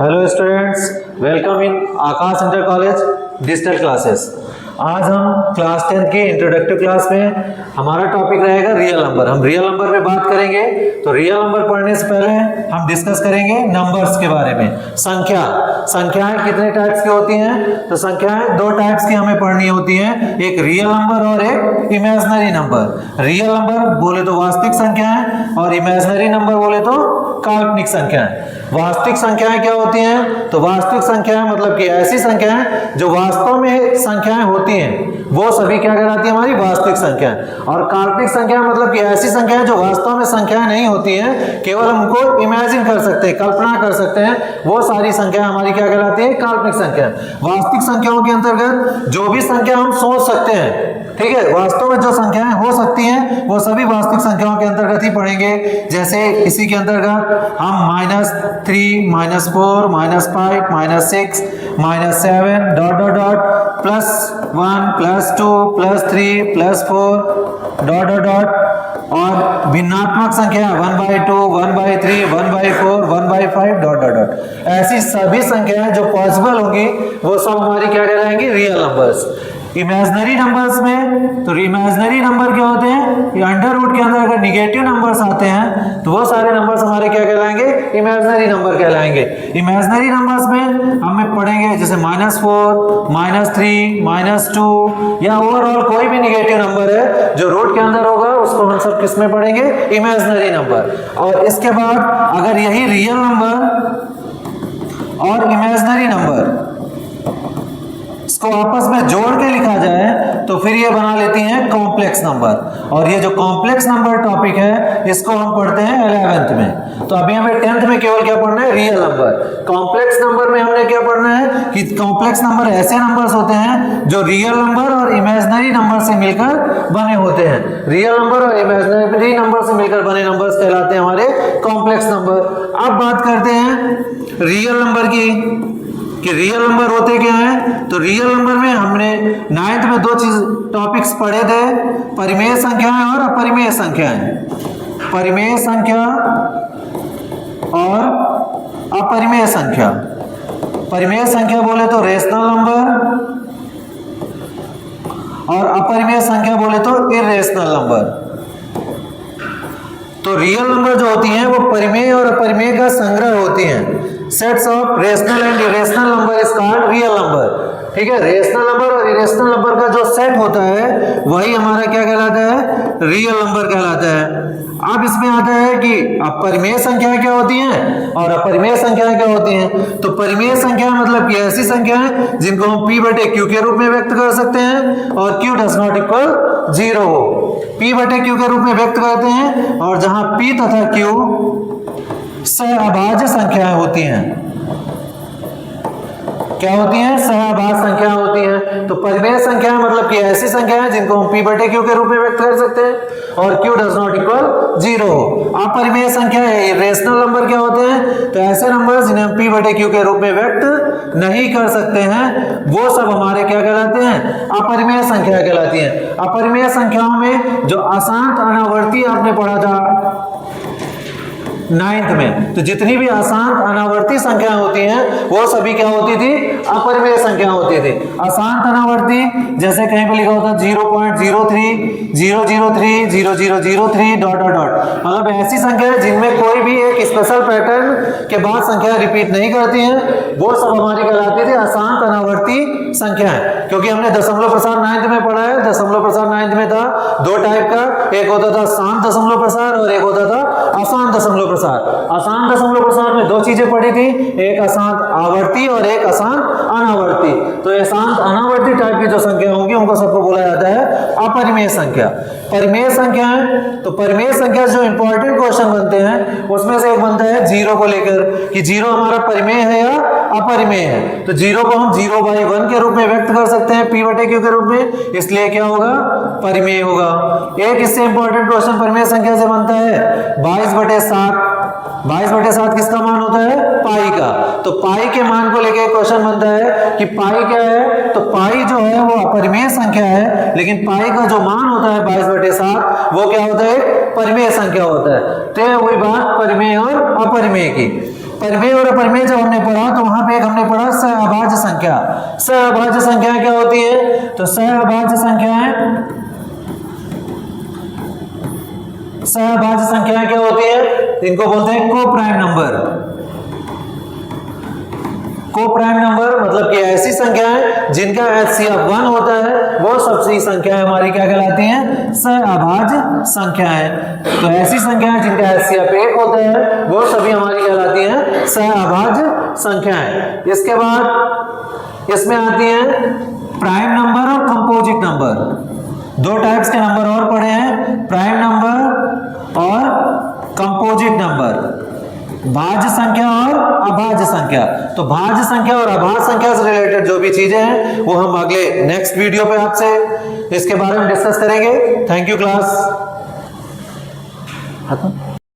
Hello students, welcome in Akash inter college digital classes. आज हम class 10 की introductive class में हमारा टॉपिक रहेगा रियल नंबर। हम रियल नंबर पे बात करेंगे। तो रियल नंबर पढ़ने से पहले हम डिस्कस करेंगे नंबर्स के बारे में। संख्याएं कितने टाइप्स की होती हैं? तो संख्याएं दो टाइप्स की हमें पढ़नी होती हैं, एक रियल नंबर और एक इमेजिनरी नंबर। रियल नंबर बोले तो वास्तविक संख्याएं और इमेजिनरी नंबर बोले तो काल्पनिक संख्याएं। वास्तविक संख्याएं क्या होती हैं? तो वास्तविक संख्याएं मतलब कि ऐसी संख्याएं जो वास्तव में संख्याएं होती हैं, वो सभी क्या कहलाती है? हमारी वास्तविक संख्याएं। और काल्पनिक संख्याएं मतलब कि ऐसी संख्याएं जो वास्तव में संख्याएं नहीं होती हैं, केवल हम उनको इमेजिन कर सकते हैं, कल्पना कर सकते हैं, वो सारी संख्याएं हमारी क्या कहलाती है? काल्पनिक संख्याएं। वास्तविक संख्याओं के अंतर्गत जो भी संख्या हम सोच सकते हैं, ठीक है, वास्तव में जो संख्याएं हो सकती हैं वो सभी वास्तविक संख्याओं के अंतर्गत ही पढ़ेंगे। जैसे इसी के अंतर्गत हम -3, -4, -5, -6, -7 dot dot dot +1 +2 +3 +4 dot dot dot और भिन्नात्मक संख्या 1/2 1/3 1/4 1/5 डॉट डॉट डॉट, ऐसी सभी संख्याएं जो पॉसिबल होंगी वो सब हमारी क्या कहलाएंगी? Real numbers. इमेजिनरी नंबर्स में तो इमेजिनरी नंबर क्या होते हैं? ये अंडर रूट के अंदर अगर निगेटिव नंबर्स आते हैं तो वो सारे नंबर्स हमारे क्या कहलाएंगे? इमेजिनरी नंबर कहलाएंगे। इमेजिनरी नंबर्स में हमें पढ़ेंगे जैसे -4 -3 -2 या ओवरऑल कोई भी निगेटिव नंबर है जो रूट के अंदर होगा उसको हम सब किस में पढ़ेंगे? Imaginary number. और इसके बाद अगर यही रियल नंबर और इमेजिनरी नंबर इसको आपस में जोड़ के लिखा जाए तो फिर ये बना लेती हैं कॉम्प्लेक्स नंबर। और ये जो कॉम्प्लेक्स नंबर टॉपिक है इसको हम पढ़ते हैं 11th में। तो अभी हमें 10th में केवल क्या पढ़ना है? Real number. कॉम्प्लेक्स नंबर में हमने क्या पढ़ना है कि कॉम्प्लेक्स नंबर ऐसे नंबर्स होते हैं जो रियल नंबर और इमेजिनरी नंबर से मिलकर बने होते हैं। रियल नंबर और इमेजिनरी नंबर से मिलकर बने नंबर्स कहलाते हैं हमारे कॉम्प्लेक्स नंबर। अब बात करते हैं रियल नंबर की कि रियल नंबर होते क्या हैं। तो रियल नंबर में हमने 9th में दो चीज टॉपिक्स पढ़े थे, परिमेय संख्याएं और अपरिमेय संख्याएं। परिमेय संख्या और अपरिमेय संख्या। परिमेय संख्या बोले तो रेशनल नंबर और अपरिमेय संख्या बोले तो इरेशनल नंबर। तो रियल नंबर जो होती हैं वो परिमेय और अपरिमेय का संग्रह होती हैं। Sets of rational and irrational number is called real number. ठीक है, रेशनल नंबर और इरेशनल नंबर का जो सेट होता है वही हमारा क्या कहलाता है? रियल नंबर कहलाता है। अब इसमें आता है कि अपरिमेय संख्याएं क्या होती हैं और अपरिमेय संख्याएं क्या होती हैं। तो परिमेय संख्या मतलब कि ऐसी संख्याएं जिनको हम p/q के रूप में व्यक्त कर सकते हैं और q डज नॉट इक्वल 0 हो। p/q के रूप में व्यक्त करते हैं और जहां p तथा q सहअभाज्य संख्याएं होती हैं। क्या होती हैं? सहअभाज्य संख्या होती हैं। तो परिमेय संख्या मतलब कि ऐसी संख्या है जिनको हम p/q के रूप में व्यक्त कर सकते हैं और q डज नॉट इक्वल 0 हो। अपरिमेय संख्या रेशनल नंबर क्या होते हैं? तो ऐसे नंबर जिन्हें हम p/q के रूप में व्यक्त नहीं कर सकते हैं वो सब हमारे क्या कहलाते हैं? अपरिमेय संख्या कहलाती हैं। अपरिमेय संख्याओं में जो अशांत अनावर्ती आपने पढ़ा था 9th में, तो जितनी भी अशांत अनावर्ती संख्या होती हैं वो सभी क्या होती थी? अपरिमेय संख्या होती थी। अशांत अनावर्ती जैसे कहीं पे लिखा होता 0.03 003 0003 डॉट डॉट डॉट, मतलब ऐसी संख्या है जिनमें कोई भी एक स्पेशल पैटर्न के बाद संख्या रिपीट नहीं करती हैं, वो सब हमारी कहलाती थी अशांत अनावर्ती संख्याएं। क्योंकि हमने दशमलव प्रसार 9th में पढ़ा है। दशमलव प्रसार 9th में था दो टाइप का, एक होता था शांत दशमलव प्रसार और एक होता था अशांत दशमलव प्रसार। अशांत दशमलव प्रसार में दो चीजें पढ़ी थी, एक अशांत आवर्ती और एक अशांत अनावर्ती। तो अशांत अनावर्ती टाइप की जो संख्या होंगी उनको सबको बोला जाता है अपरिमेय संख्या। परिमेय संख्या है तो परिमेय संख्या जो इंपॉर्टेंट क्वेश्चन बनते हैं उसमें से एक बनता है 0 को लेकर कि 0 हमारा परिमेय है या अपरिमेय है। तो 0 को हम 0/1 के रूप में व्यक्त कर सकते हैं p/q के रूप में, इसलिए क्या होगा? परिमेय होगा। एक इससे इंपॉर्टेंट क्वेश्चन परिमेय संख्या से बनता है 22/7। 22/7 किसका मान होता है? पाई का। तो पाई के मान को लेकर क्वेश्चन बनता है कि पाई क्या है? तो पाई जो है वो अपरिमेय संख्या है, लेकिन पाई का जो मान होता है 22/7 वो क्या होता है? परिमेय संख्या होता है। तो हुई बात परिमेय और अपरिमेय की। परिमेय और अपरिमेय जब हमने पढ़ा तो वहां पे एक हमने पढ़ा सहअभाज्य संख्या। सहअभाज्य संख्या क्या होती है? तो सहअभाज्य संख्याएं क्या होती है? इनको बोलते हैं को प्राइम नंबर। को प्राइम नंबर मतलब कि ऐसी संख्याएं जिनका HCF 1 होता है, वो सबसे संख्याएं हमारी क्या कहलाती हैं? सहअभाज्य संख्याएं। तो ऐसी संख्याएं जिनका HCF 1 होता है, वो सभी हमारी कहलाती हैं सहअभाज्य संख्याएं। इसके बाद इसमें आती हैं प्राइम नंबर और कंपोजिट नंबर। दो टाइप्स के नंबर और पढ़े हैं, प्राइम नंबर और कंपोजिट नंबर, भाज्य संख्या और अभाज्य संख्या। तो भाज्य संख्या और अभाज्य संख्या से रिलेटेड जो भी चीजें हैं वो हम अगले नेक्स्ट वीडियो पे आपसे इसके बारे में डिस्कस करेंगे। Thank you class.